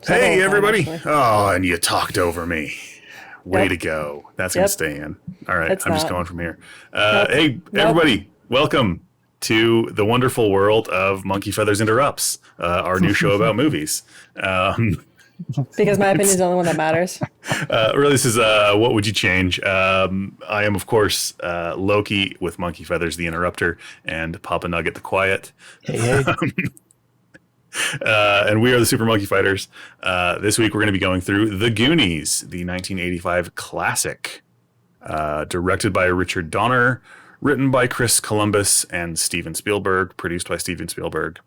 Hey, everybody. Oh, and you talked over me. Way to go. That's going to stay in. All right. I'm just going from here. Hey, everybody. Welcome to the wonderful world of Monkey Feathers Interrupts, our new show about movies. Because my opinion is the only one that matters. Really, this is What Would You Change? I am, of course, Loki with Monkey Feathers, the Interrupter, and PaPaNuggett, the Quiet. Hey. And we are the Super Monkey Fighters. This week we're going to be going through The Goonies, the 1985 classic, directed by Richard Donner, written by Chris Columbus and Steven Spielberg, produced by Steven Spielberg.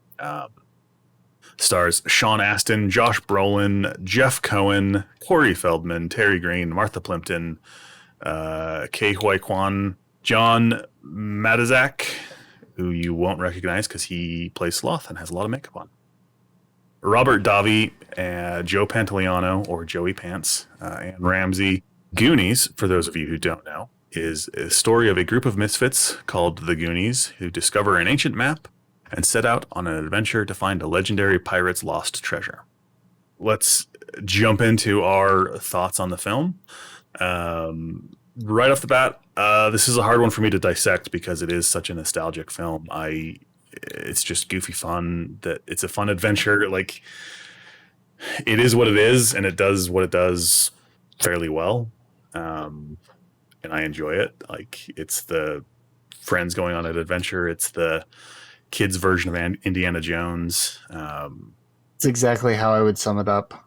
Stars Sean Astin, Josh Brolin, Jeff Cohen, Corey Feldman, Kerri Green, Martha Plimpton, Ke Huy Quan, John Matizak, who you won't recognize because he plays Sloth and has a lot of makeup on. Robert Davi, Joe Pantoliano, or Joey Pants, and Ramsey. Goonies, for those of you who don't know, is a story of a group of misfits called the Goonies who discover an ancient map and set out on an adventure to find a legendary pirate's lost treasure. Let's jump into our thoughts on the film. Right off the bat, this is a hard one for me to dissect because it is such a nostalgic film. It's just goofy fun. That it's a fun adventure. Like, it is what it is, and it does what it does fairly well. And I enjoy it. Like, it's the friends going on an adventure. It's the kids' version of Indiana Jones. It's exactly how I would sum it up.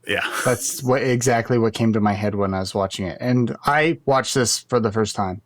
Yeah. That's exactly what came to my head when I was watching it. And I watched this for the first time.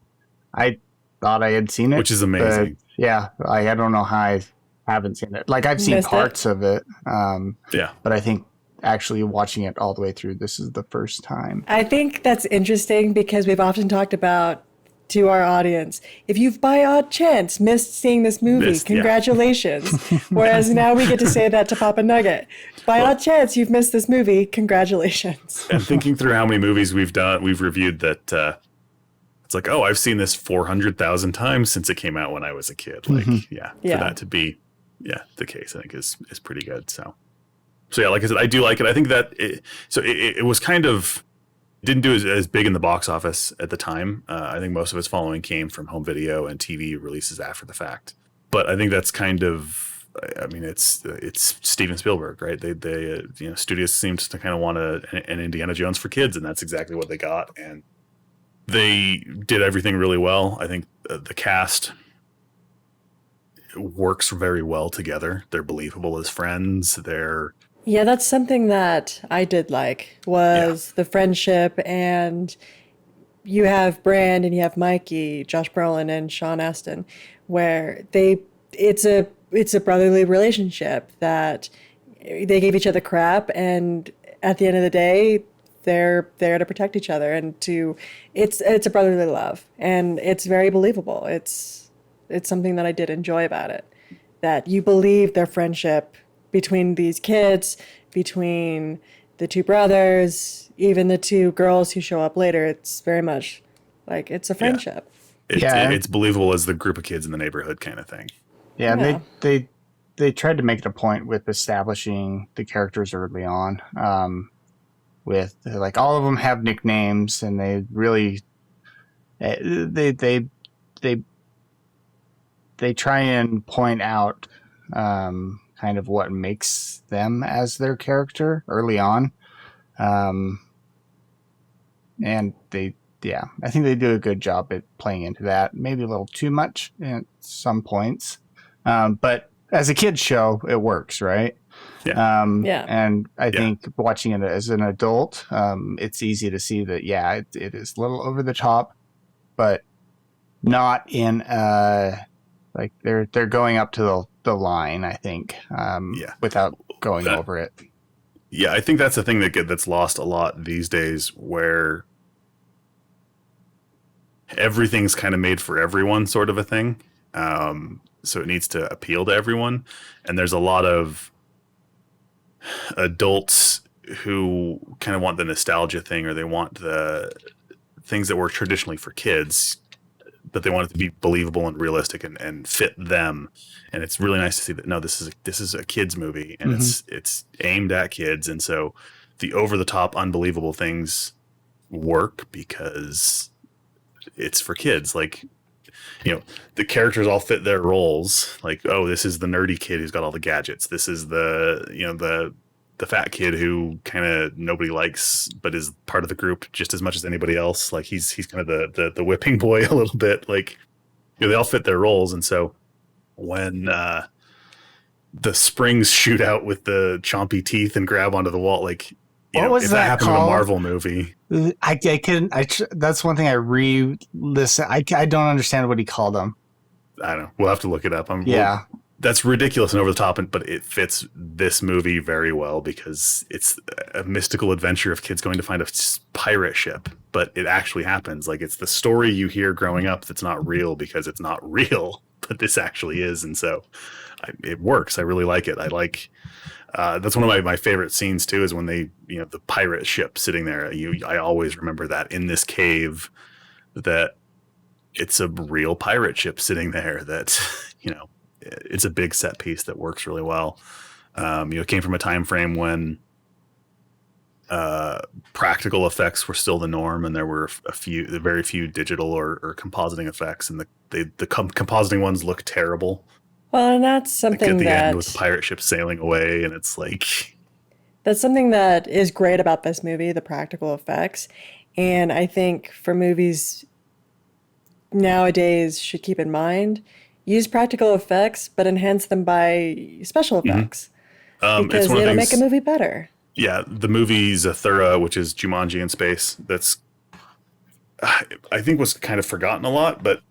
I thought I had seen it. Which is amazing. Yeah. I don't know how I haven't seen it. Like, I've seen parts of it. But I think actually watching it all the way through, this is the first time. I think that's interesting because we've often talked about to our audience, if you've by odd chance missed seeing this movie, congratulations. Whereas now we get to say that to PaPaNuggett. By odd chance you've missed this movie, congratulations. And thinking through how many movies we've reviewed that it's like, oh, I've seen this 400,000 times since it came out when I was a kid. Like, for that to be the case, I think is pretty good. So yeah, like I said, I do like it. I think that it was kind of didn't do as big in the box office at the time. I think most of its following came from home video and TV releases after the fact. But I think that's kind of, I mean, it's Steven Spielberg, right? They studios seemed to kind of want an Indiana Jones for kids, and that's exactly what they got. And they did everything really well. I think the cast works very well together. They're believable as friends. Yeah, that's something that I did like, was the friendship, and you have Brand and you have Mikey, Josh Brolin and Sean Astin, where it's a brotherly relationship that they give each other crap, and at the end of the day, they're there to protect each other, and it's a brotherly love, and it's very believable. It's something that I did enjoy about it, that you believe their friendship between these kids, between the two brothers, even the two girls who show up later. It's very much like it's a friendship. It's believable as the group of kids in the neighborhood kind of thing. Yeah, and they tried to make it a point with establishing the characters early on. With like all of them have nicknames, and they really they try and point out kind of what makes them as their character early on. And I think they do a good job at playing into that, maybe a little too much at some points. But as a kid's show, it works, right? Yeah. And I think watching it as an adult, it's easy to see that, it is a little over the top, but not in like they're going up to the line, I think, without going over it. Yeah, I think that's the thing that's lost a lot these days, where everything's kind of made for everyone, sort of a thing. So it needs to appeal to everyone. And there's a lot of adults who kind of want the nostalgia thing, or they want the things that were traditionally for kids but they want it to be believable and realistic and fit them. And it's really nice to see that, no, this is a kids movie, and it's aimed at kids. And so the over the top, unbelievable things work because it's for kids. Like, you know, the characters all fit their roles. Like, oh, this is the nerdy kid who's got all the gadgets. This is the, you know, the fat kid who kind of nobody likes, but is part of the group just as much as anybody else. Like he's kind of the whipping boy a little bit. Like, you know, they all fit their roles. And so when the springs shoot out with the chompy teeth and grab onto the wall, like, you know, if that happened in a Marvel movie, that's one thing I re-listen. I don't understand what he called them. I don't know. We'll have to look it up. Yeah. That's ridiculous and over the top, but it fits this movie very well because it's a mystical adventure of kids going to find a pirate ship, but it actually happens. Like, it's the story you hear growing up that's not real because it's not real, but this actually is. And so it works. I really like it. I like, that's one of my favorite scenes too, is when they, you know, the pirate ship sitting there. I always remember that in this cave, that it's a real pirate ship sitting there that, you know, it's a big set piece that works really well. You know, it came from a time frame when practical effects were still the norm, and there were very few digital or compositing effects, and the compositing ones look terrible. Well, and that's something like at the end with the pirate ship sailing away, and it's like, that's something that is great about this movie, the practical effects. And I think for movies nowadays should keep in mind, use practical effects, but enhance them by special effects. Because it'll make a movie better. Yeah, the movie Zathura, which is Jumanji in space, that's, I think, was kind of forgotten a lot, but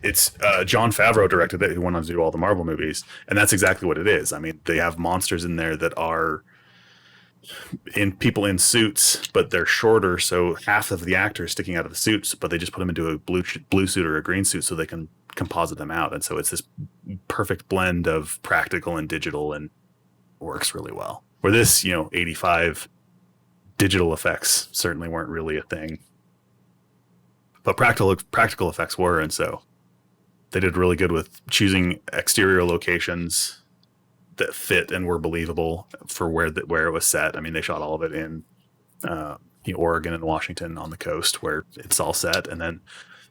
it's Jon Favreau directed it, who went on to do all the Marvel movies, and that's exactly what it is. I mean, they have monsters in there that are people in suits, but they're shorter, so half of the actors sticking out of the suits, but they just put them into a blue suit or a green suit so they can composite them out. And so it's this perfect blend of practical and digital, and works really well. Where this, you know, 85 digital effects certainly weren't really a thing, but practical effects were. And so they did really good with choosing exterior locations that fit and were believable for where it was set. I mean, they shot all of it in Oregon and Washington on the coast where it's all set. And then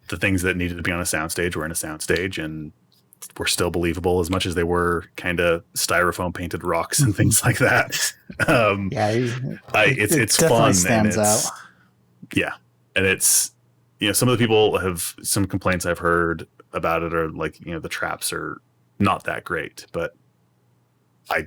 the things that needed to be on a soundstage were in a soundstage and were still believable, as much as they were kind of styrofoam painted rocks and things like that. It's fun. Stands out. Yeah. And it's, you know, some of the people have some complaints I've heard about it are like, you know, the traps are not that great, but I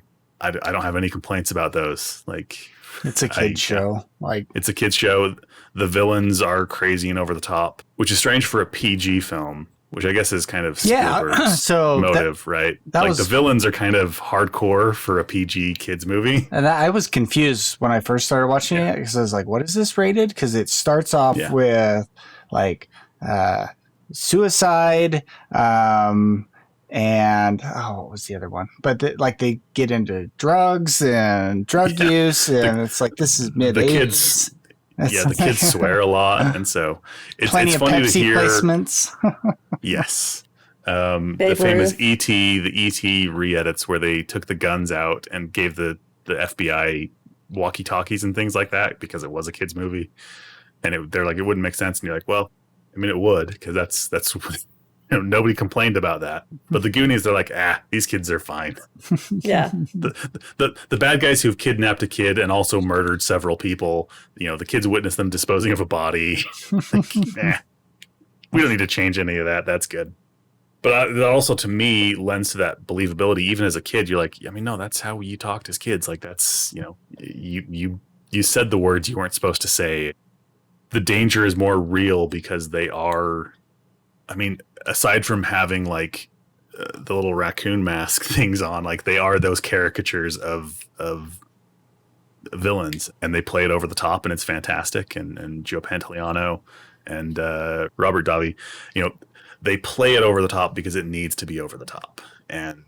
don't have any complaints about those. Like, it's a kid's show. Like, it's a kid's show. The villains are crazy and over the top, which is strange for a PG film, which I guess is kind of Spielberg's motive, right? Like, the villains are kind of hardcore for a PG kids movie. And I was confused when I first started watching it, because I was like, what is this rated? Because it starts off with like suicide, and what was the other one? But they get into drugs and drug use, and it's like, this is mid-80s. The kids swear a lot, and so it's funny Pepsi to hear placements. Yes, the famous E.T. the E.T. re-edits where they took the guns out and gave the FBI walkie-talkies and things like that because it was a kids movie, and they're like, it wouldn't make sense, and you're like, well, I mean, it would, because that's you know, nobody complained about that. But the Goonies, they're like, these kids are fine. Yeah. The bad guys who've kidnapped a kid and also murdered several people, you know, the kids witness them disposing of a body. Like, we don't need to change any of that. That's good. But that also, to me, lends to that believability. Even as a kid, you're like, I mean, no, that's how you talked as kids. Like, that's, you know, you said the words you weren't supposed to say. The danger is more real because they are, I mean, aside from having like the little raccoon mask things on, like, they are those caricatures of villains, and they play it over the top, and it's fantastic. And Joe Pantoliano and Robert Davi, you know, they play it over the top because it needs to be over the top, and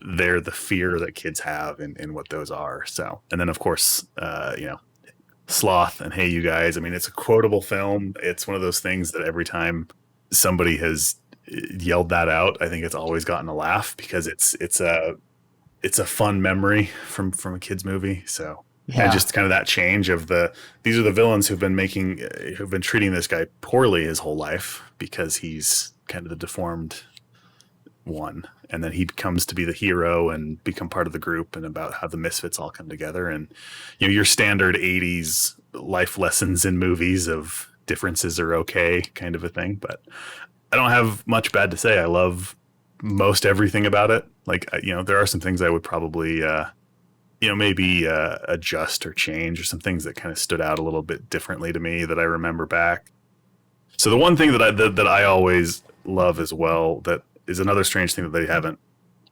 they're the fear that kids have in what those are. So, and then of course, you know, Sloth and Hey You Guys. I mean, it's a quotable film. It's one of those things that every time somebody has yelled that out, I think it's always gotten a laugh because it's a fun memory from a kid's movie. So and just kind of that change of these are the villains who've been treating this guy poorly his whole life because he's kind of the deformed one, and then he comes to be the hero and become part of the group, and about how the misfits all come together. And your standard 80s life lessons in movies of differences are okay kind of a thing. But I don't have much bad to say. I love most everything about it. Like, there are some things I would probably maybe adjust or change, or some things that kind of stood out a little bit differently to me that I remember back. So the one thing that I always love as well, that is another strange thing that they haven't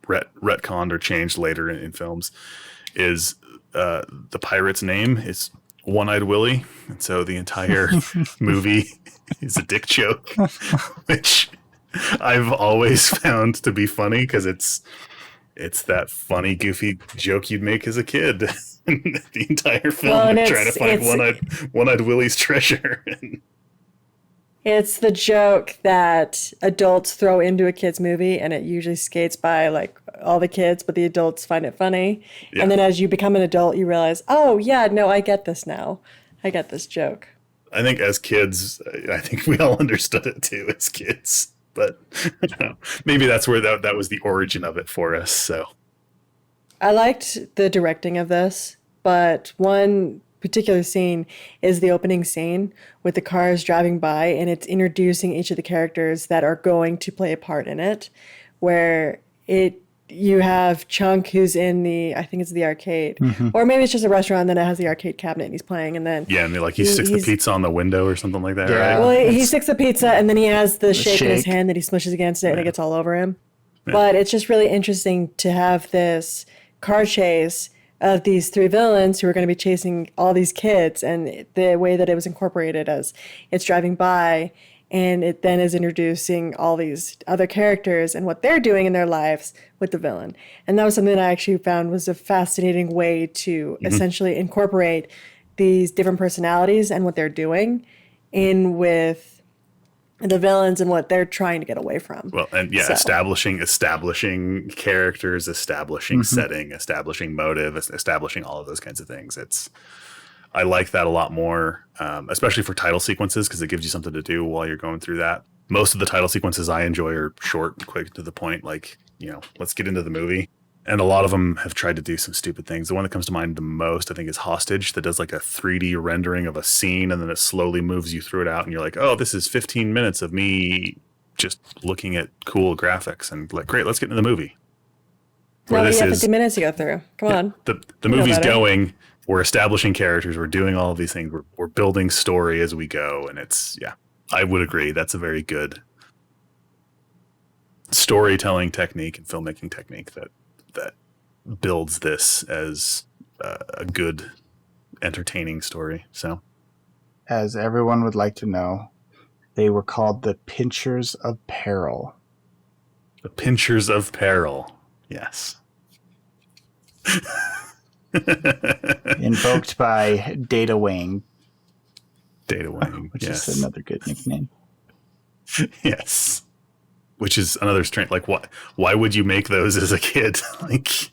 retconned or changed later in films, is the pirate's name is One-Eyed Willy. And so the entire movie is a dick joke, which I've always found to be funny because it's that funny, goofy joke you'd make as a kid. The entire film, trying to find One-Eyed Willy's treasure. It's the joke that adults throw into a kid's movie, and it usually skates by like all the kids, but the adults find it funny. Yeah. And then as you become an adult, you realize, oh yeah, no, I get this now. I get this joke. I think as kids, I think we all understood it too as kids, but I don't know, maybe that's where that was the origin of it for us. So I liked the directing of this, but one particular scene is the opening scene with the cars driving by, and it's introducing each of the characters that are going to play a part in it, where you have Chunk, who's in I think it's the arcade, or maybe it's just a restaurant, then it has the arcade cabinet and he's playing, and then he sticks the pizza on the window or something like that, right? Well, he sticks the pizza, and then he has the shake in his hand that he smushes against it, and it gets all over him. Yeah. But it's just really interesting to have this car chase of these three villains who are going to be chasing all these kids, and the way that it was incorporated as it's driving by, and it then is introducing all these other characters and what they're doing in their lives with the villain. And that was something that I actually found was a fascinating way to essentially incorporate these different personalities and what they're doing in with the villains and what they're trying to get away from. Well, and establishing characters, establishing setting, establishing motive, establishing all of those kinds of things. I like that a lot more, especially for title sequences, because it gives you something to do while you're going through that. Most of the title sequences I enjoy are short, quick, to the point, like, let's get into the movie. And a lot of them have tried to do some stupid things. The one that comes to mind the most, I think, is Hostage, that does like a 3D rendering of a scene, and then it slowly moves you through it out, and you're like, oh, this is 15 minutes of me just looking at cool graphics, and like, great, let's get into the movie. Well, we have 50 minutes to go through. Come on. The movie's going, we're establishing characters, we're doing all of these things, we're building story as we go, and I would agree, that's a very good storytelling technique and filmmaking technique that builds this as a good, entertaining story. So, as everyone would like to know, they were called the Pinchers of Peril. The Pinchers of Peril, yes. Invoked by Data Wang. Data Wang, which is another good nickname. Yes. Which is another strange, like, why would you make those as a kid? Like,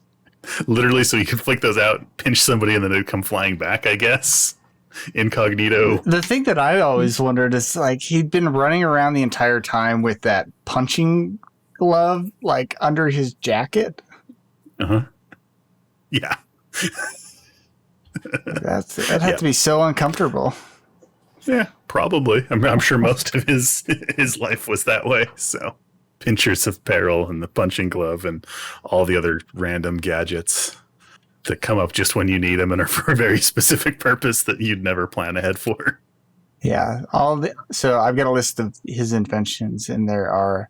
literally so you could flick those out, pinch somebody, and then they'd come flying back, I guess. Incognito. The thing that I always wondered is, like, he'd been running around the entire time with that punching glove, like, under his jacket. Uh-huh. Yeah. That had to be so uncomfortable. Yeah, probably. I'm sure most of his life was that way, so... Pinchers of Peril and the punching glove and all the other random gadgets that come up just when you need them and are for a very specific purpose that you'd never plan ahead for. Yeah. So I've got a list of his inventions, and there are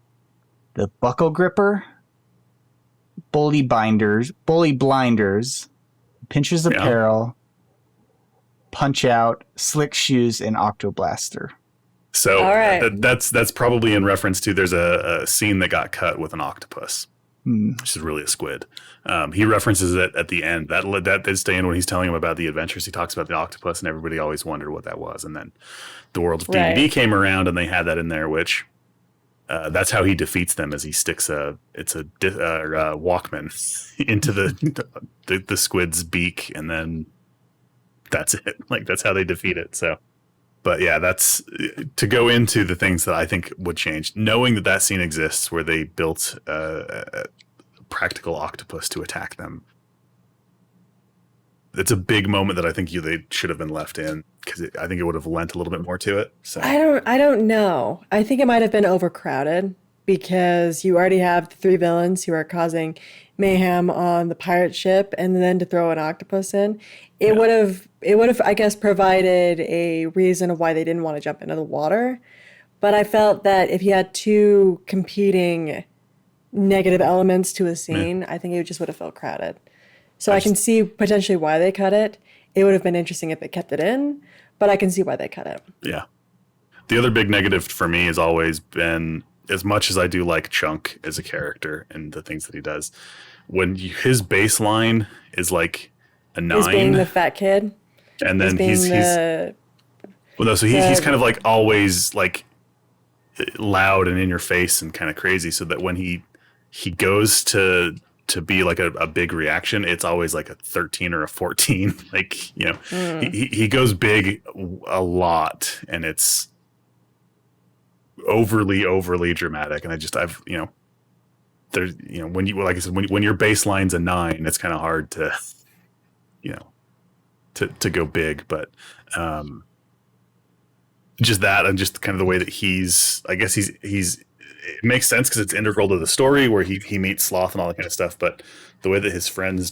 the buckle gripper, bully blinders, Pinchers of Peril, punch out, slick shoes, and octoblaster. So that's probably in reference to there's a scene that got cut with an octopus, which is really a squid. He references it at the end. That did stay in when he's telling him about the adventures. He talks about the octopus, and everybody always wondered what that was. And then the World of DVD came around, and they had that in there, which That's how he defeats them, as he sticks a Walkman into the squid's beak, and then that's it. Like, that's how they defeat it. So, but yeah, that's to go into the things that I think would change. Knowing that scene exists where they built a practical octopus to attack them. It's a big moment that I think they should have been left in, because I think it would have lent a little bit more to it. So I don't know. I think it might have been overcrowded because you already have the three villains who are causing mayhem on the pirate ship, and then to throw an octopus in, it would have I guess provided a reason of why they didn't want to jump into the water. But I felt that if you had two competing negative elements to a scene, I think it just would have felt crowded. So I can see potentially why they cut it. It would have been interesting if they kept it in, but I can see why they cut it. Yeah. The other big negative for me has always been, as much as I do like Chunk as a character and the things that he does, when his baseline is like a 9. He's being the fat kid. And then he's kind of like always like loud and in your face and kind of crazy, so that when he goes to be like a big reaction, it's always like a 13 or a 14. Like, he goes big a lot, and it's overly dramatic. And there's, when you, like I said, when your baseline's a 9, it's kind of hard to go big, but just that, and just kind of the way that he's it makes sense because it's integral to the story where he meets Sloth and all that kind of stuff. But the way that his friends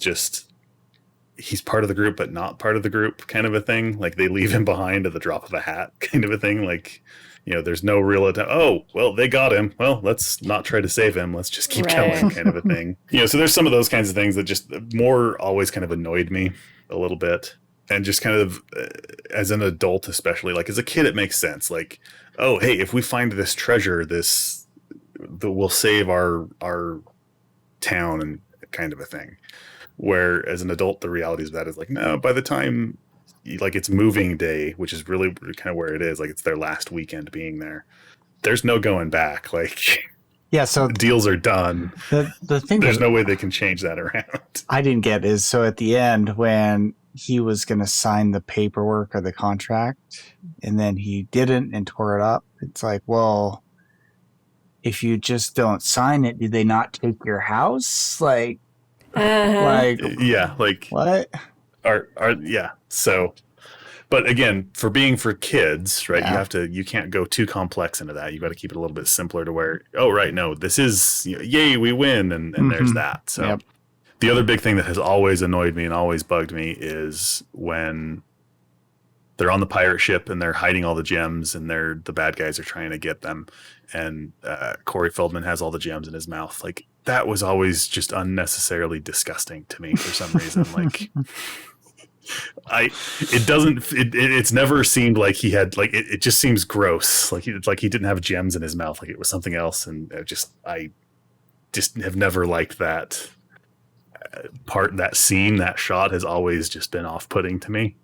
he's part of the group, but not part of the group kind of a thing. Like, they leave him behind at the drop of a hat kind of a thing. Like, there's no real oh, well, they got him. Well, let's not try to save him. Let's just keep going kind of a thing. So there's some of those kinds of things that just more always kind of annoyed me a little bit. And just kind of as an adult, especially, like as a kid, it makes sense. Like, oh, hey, if we find this treasure, that will save our town, and kind of a thing. Where as an adult, the reality of that is like, no, by the time like it's moving day, which is really kind of where it is, like it's their last weekend being there, there's no going back. Like, yeah, so deals are done. The thing, there's no way they can change that around. I didn't get is, so at the end when he was going to sign the paperwork or the contract, and then he didn't and tore it up. It's like, well, if you just don't sign it, do they not take your house? Like, yeah, like what? Yeah. So, but again, for kids, right? Yeah. You can't go too complex into that. You got to keep it a little bit simpler to where, oh, right, no, this is, yay, we win, and there's that. So. Yep. The other big thing that has always annoyed me and always bugged me is when they're on the pirate ship and they're hiding all the gems, and the bad guys are trying to get them, and Corey Feldman has all the gems in his mouth. Like, that was always just unnecessarily disgusting to me for some reason. Like, it's never seemed like he had, like, it just seems gross. Like, it's like he didn't have gems in his mouth. Like, it was something else. And I just have never liked that part. That scene, that shot has always just been off-putting to me.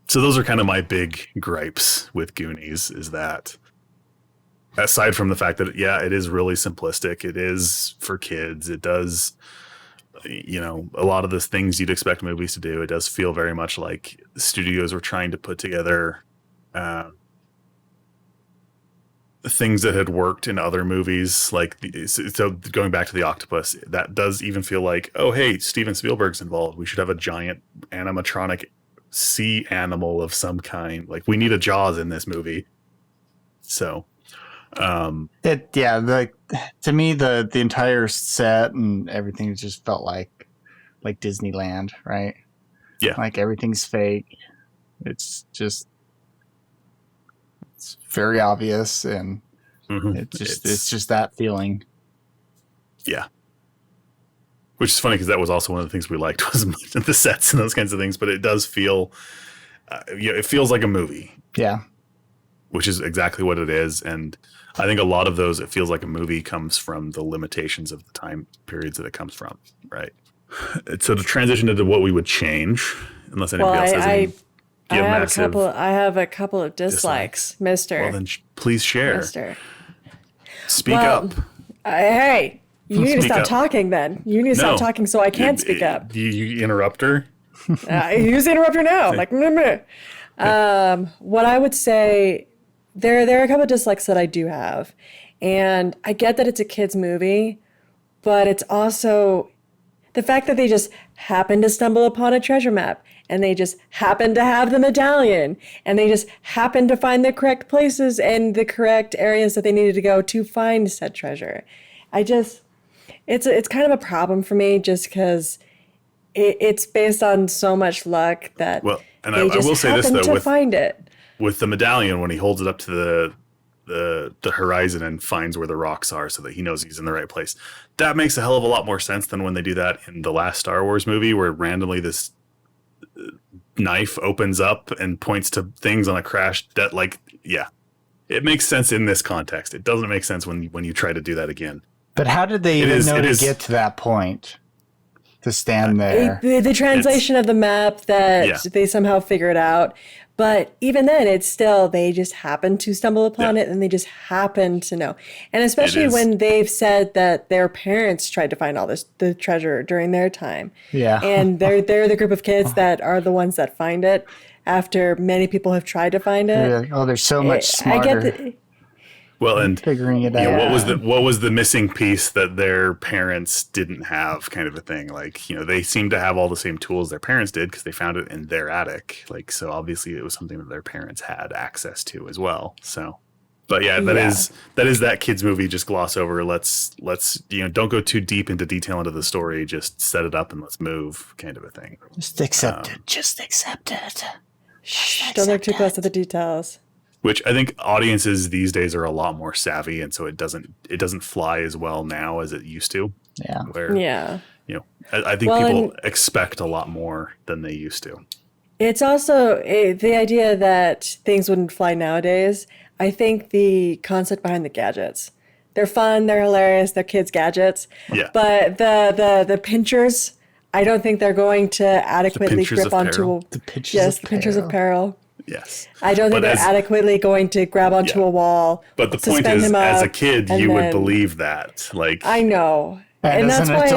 So those are kind of my big gripes with Goonies, is that, aside from the fact that, yeah, it is really simplistic, it is for kids, it does, a lot of the things you'd expect movies to do, it does feel very much like studios were trying to put together things that had worked in other movies. Like, so going back to the Octopus, that does even feel like, oh, hey, Steven Spielberg's involved. We should have a giant animatronic sea animal of some kind. Like, we need a Jaws in this movie. So to me, the entire set and everything just felt like Disneyland, right? Yeah, like everything's fake. It's very obvious, and it's just that feeling. Yeah. Which is funny, because that was also one of the things we liked, was the sets and those kinds of things. But it does feel, it feels like a movie. Yeah. Which is exactly what it is. And I think a lot of those, it feels like a movie, comes from the limitations of the time periods that it comes from, right? So to transition into what we would change, unless anybody else has any. I have a couple of dislikes, Mister. Well, then please share. Mister. Speak up. Hey, you need to stop talking then. You need to stop talking so I can speak up. You interrupt her? Use the interrupter now. Like, what I would say, there are a couple of dislikes that I do have. And I get that it's a kid's movie, but it's also the fact that they just happen to stumble upon a treasure map and they just happen to have the medallion and they just happen to find the correct places and the correct areas that they needed to go to find said treasure. It's kind of a problem for me just because it's based on so much luck that I will say this though, find it. With the medallion, when he holds it up to the horizon and finds where the rocks are so that he knows he's in the right place, that makes a hell of a lot more sense than when they do that in the last Star Wars movie, where randomly this knife opens up and points to things on a crash. It makes sense in this context. It doesn't make sense when you try to do that again. But how did they even know to get to that point? To stand there. The translation of the map that they somehow figured out. But even then, it's still, they just happen to stumble upon it and they just happen to know. And especially when they've said that their parents tried to find the treasure during their time. Yeah. And they're the group of kids that are the ones that find it after many people have tried to find it. Really? Oh, they're so much smarter. I get and figuring it out. What was the missing piece that their parents didn't have, kind of a thing? Like, they seem to have all the same tools their parents did because they found it in their attic. Like, so obviously it was something that their parents had access to as well. So, but that is that kid's movie. Just gloss over. Let's don't go too deep into detail into the story. Just set it up and let's move, kind of a thing. Just accept it. Just accept it. Shh, don't look too close to the details. Which I think audiences these days are a lot more savvy, and so it doesn't fly as well now as it used to. Yeah. I think people expect a lot more than they used to. It's also the idea that things wouldn't fly nowadays. I think the concept behind the gadgets. They're fun, they're hilarious, they're kids' gadgets. Yeah. But the pinchers, I don't think they're going to adequately grip onto the pinchers of peril. Yes. I don't think they're adequately going to grab onto a wall. But the point is, as a kid, you would believe that. Like, I know. And that's why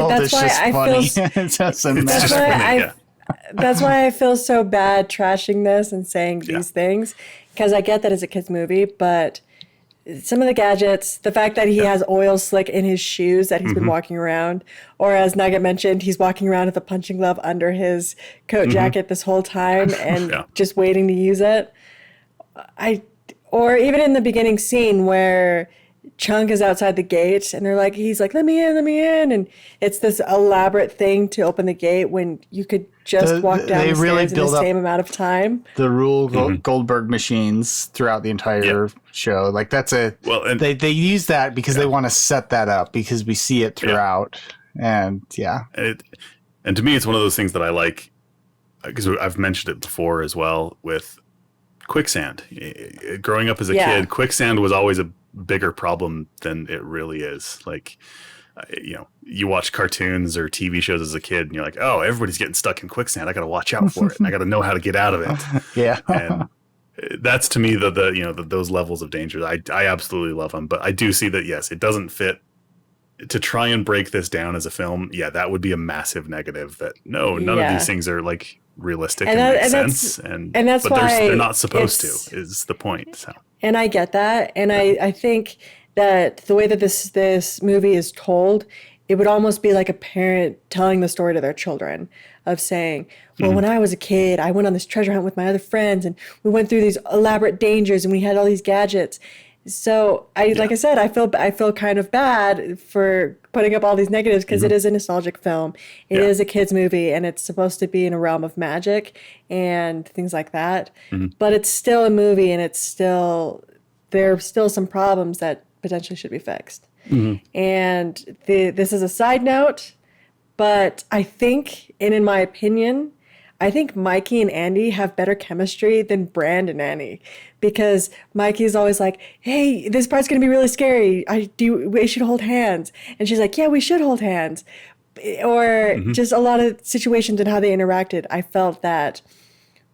I feel so bad trashing this and saying these things, because I get that it's a kid's movie, but some of the gadgets, the fact that he has oil slick in his shoes that he's been walking around, or as Nugget mentioned, he's walking around with a punching glove under his coat jacket this whole time and just waiting to use it. Or even in the beginning scene where Chunk is outside the gate and he's like, let me in. And it's this elaborate thing to open the gate when you could just walk down the stairs in the same amount of time. The Goldberg machines throughout the entire show. Like they use that because they want to set that up because we see it throughout. And and to me, it's one of those things that I like because I've mentioned it before as well with Quicksand. Growing up as a kid, Quicksand was always a bigger problem than it really is. Like, you watch cartoons or TV shows as a kid and you're like, oh, everybody's getting stuck in quicksand. I got to watch out for it. And I got to know how to get out of it. And that's to me those levels of danger. I absolutely love them, but I do see that, yes, it doesn't fit to try and break this down as a film. Yeah. That would be a massive negative that none of these things are like realistic and make sense. And that's why they're not supposed to is the point. So. And I get that. And I think that the way that this movie is told, it would almost be like a parent telling the story to their children of saying, well, when I was a kid, I went on this treasure hunt with my other friends and we went through these elaborate dangers and we had all these gadgets. So like I said, I feel kind of bad for putting up all these negatives because it is a nostalgic film. It is a kid's movie and it's supposed to be in a realm of magic and things like that. But it's still a movie and there are still some problems that potentially should be fixed. And this is a side note, but I think, and in my opinion, I think Mikey and Andy have better chemistry than Brand and Annie, because Mikey's always like, hey, this part's going to be really scary. We should hold hands. And she's like, yeah, we should hold hands. Or just a lot of situations and how they interacted. I felt that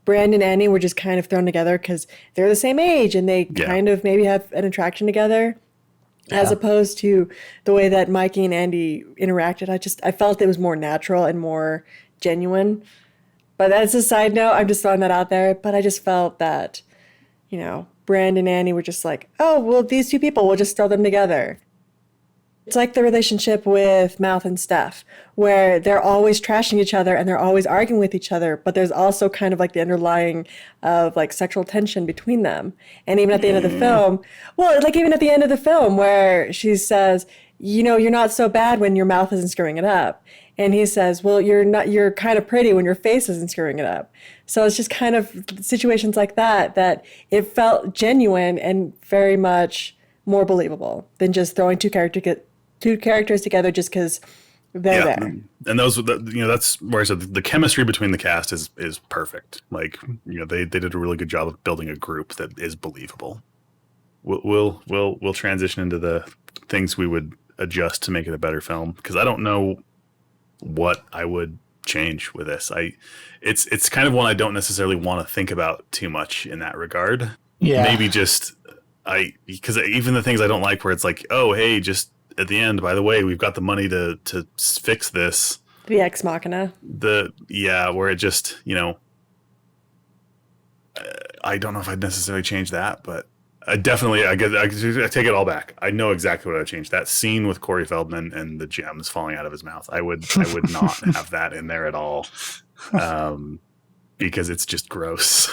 Brand and Annie were just kind of thrown together because they're the same age and they kind of maybe have an attraction together. as opposed to the way that Mikey and Andy interacted. I felt it was more natural and more genuine. But as a side note, I'm just throwing that out there. But I just felt that, Brand and Annie were just like, oh, well, these two people, we'll just throw them together. It's like the relationship with Mouth and Steph, where they're always trashing each other and they're always arguing with each other, but there's also kind of like the underlying of like sexual tension between them. And even at the end of the film, even at the end of the film where she says, you're not so bad when your mouth isn't screwing it up. And he says, well, you're kind of pretty when your face isn't screwing it up. So it's just kind of situations like that it felt genuine and very much more believable than just throwing two characters together just because they're there. And that's where I said the chemistry between the cast is perfect. Like, they did a really good job of building a group that is believable. We'll transition into the things we would adjust to make it a better film, because I don't know what I would change with this. It's kind of one I don't necessarily want to think about too much in that regard. Yeah. Maybe just because even the things I don't like where it's like, oh, hey, just at the end, by the way, we've got the money to fix this. The ex machina. Where it just, I don't know if I'd necessarily change that, but I take it all back. I know exactly what I'd change. That scene with Corey Feldman and the gems falling out of his mouth. I would not have that in there at all, because it's just gross.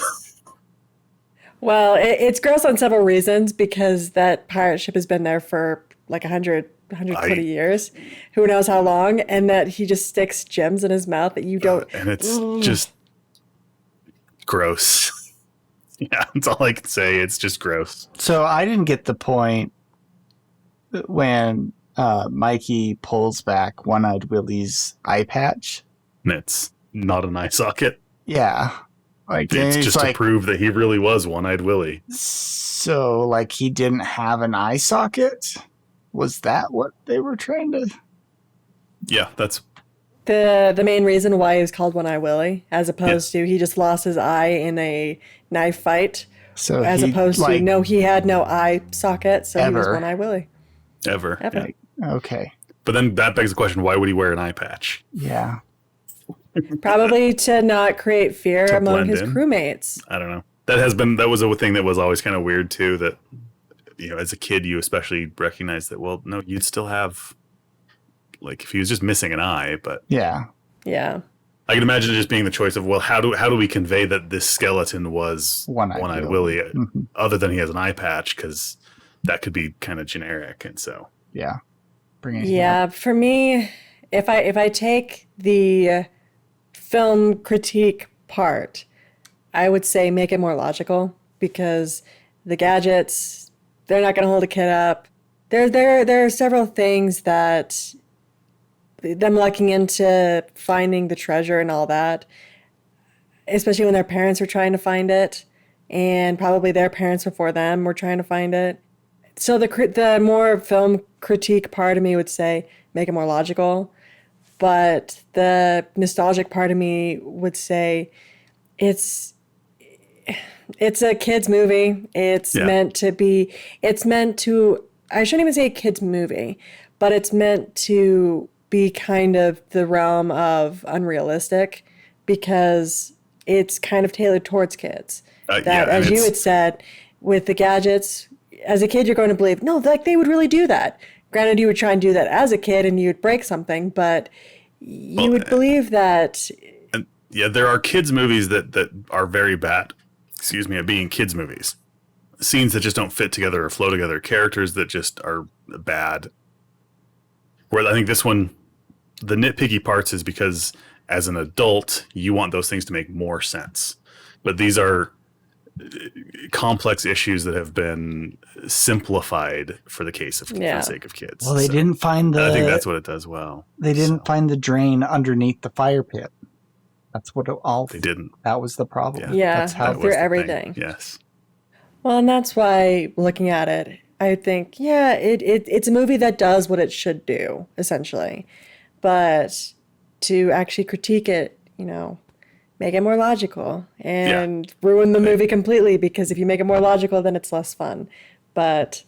Well, it's gross on several reasons, because that pirate ship has been there for like 120 years, who knows how long, and that he just sticks gems in his mouth that you don't. And it's just gross. Yeah, that's all I can say. It's just gross. So I didn't get the point when Mikey pulls back One-Eyed Willy's eye patch. And it's not an eye socket. Yeah. It's just to prove that he really was One-Eyed Willy. So, he didn't have an eye socket? Was that what they were trying to... Yeah, that's... The main reason why he was called One-Eyed Willy, as opposed to he just lost his eye in a knife fight, so as opposed to he had no eye socket, so he was One-Eyed Willy. Ever. Yeah. Okay. But then that begs the question, why would he wear an eye patch? Yeah. Probably to not create fear among his crewmates. I don't know. That was a thing that was always kind of weird too, that, as a kid, you especially recognize that, well, no, you'd still have... if he was just missing an eye, but yeah, I can imagine it just being the choice of, well, how do we convey that this skeleton was One-Eyed Willy, other than he has an eye patch, because that could be kind of generic, and so for me, if I take the film critique part, I would say make it more logical, because the gadgets, they're not going to hold a kid up. There are several things that. Them looking into finding the treasure and all that, especially when their parents were trying to find it, and probably their parents before them were trying to find it. So the more film critique part of me would say make it more logical, but the nostalgic part of me would say it's a kid's movie. It's meant to, I shouldn't even say a kid's movie, but it's meant to be kind of the realm of unrealistic, because it's kind of tailored towards kids. As you had said, with the gadgets, as a kid, you're going to believe, no, they would really do that. Granted, you would try and do that as a kid and you'd break something, but you would believe that. And there are kids' movies that are very bad, at being kids' movies. Scenes that just don't fit together or flow together, characters that just are bad. Where I think this one, the nitpicky parts is because as an adult, you want those things to make more sense. But these are complex issues that have been simplified for the sake of kids. Well, they didn't find I think that's what it does well. They didn't find the drain underneath the fire pit. That's what they didn't. That was the problem. Yeah, that's how through everything. Yes. Well, and that's why looking at it, I think, it's a movie that does what it should do, essentially. But to actually critique it, make it more logical and ruin the movie completely, because if you make it more logical, then it's less fun. But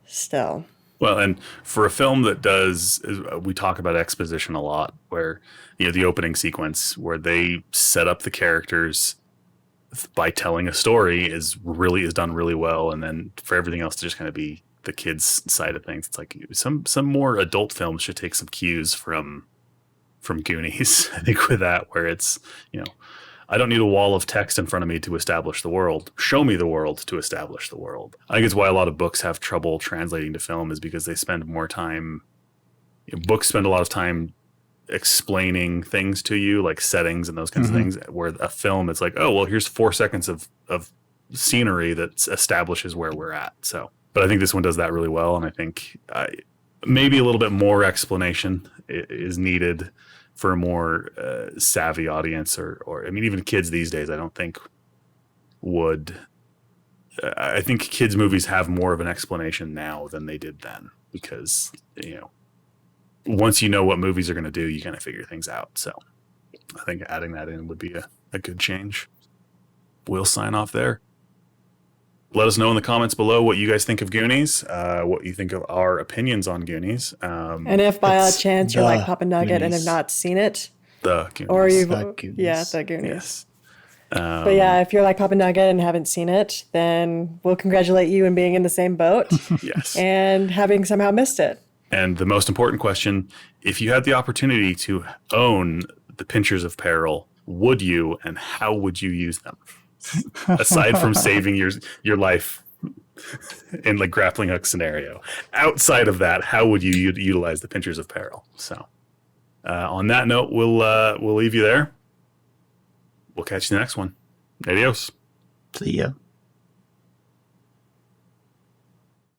still. Well, and for a film that does, we talk about exposition a lot, where, the opening sequence where they set up the characters by telling a story is done really well. And then for everything else to just kind of be the kids' side of things, it's like some more adult films should take some cues from Goonies. I think with that, where it's, I don't need a wall of text in front of me to establish the world. Show me the world to establish the world. I think it's why a lot of books have trouble translating to film, is because they spend more time. Books spend a lot of time explaining things to you, like settings and those kinds of things, where a film, it's like, oh, well, here's 4 seconds of scenery that establishes where we're at. So, but I think this one does that really well. And I think maybe a little bit more explanation is needed for a more savvy audience, or I mean, even kids these days, I don't think would. I think kids' movies have more of an explanation now than they did then, because once you know what movies are going to do, you kind of figure things out. So I think adding that in would be a good change. We'll sign off there. Let us know in the comments below what you guys think of Goonies, what you think of our opinions on Goonies. And if by odd chance you're like PaPaNuggett and have not seen it, the Goonies. Or you've, The Goonies. Yeah, the Goonies. Yes. But yeah, if you're like PaPaNuggett and haven't seen it, then we'll congratulate you in being in the same boat. Yes. And having somehow missed it. And the most important question, if you had the opportunity to own the Pinchers of Peril, would you, and how would you use them? Aside from saving your life in like grappling hook scenario, outside of that, how would you utilize the Pinchers of Peril? So on that note, we'll leave you there. We'll catch you in the next one. Adios. See ya.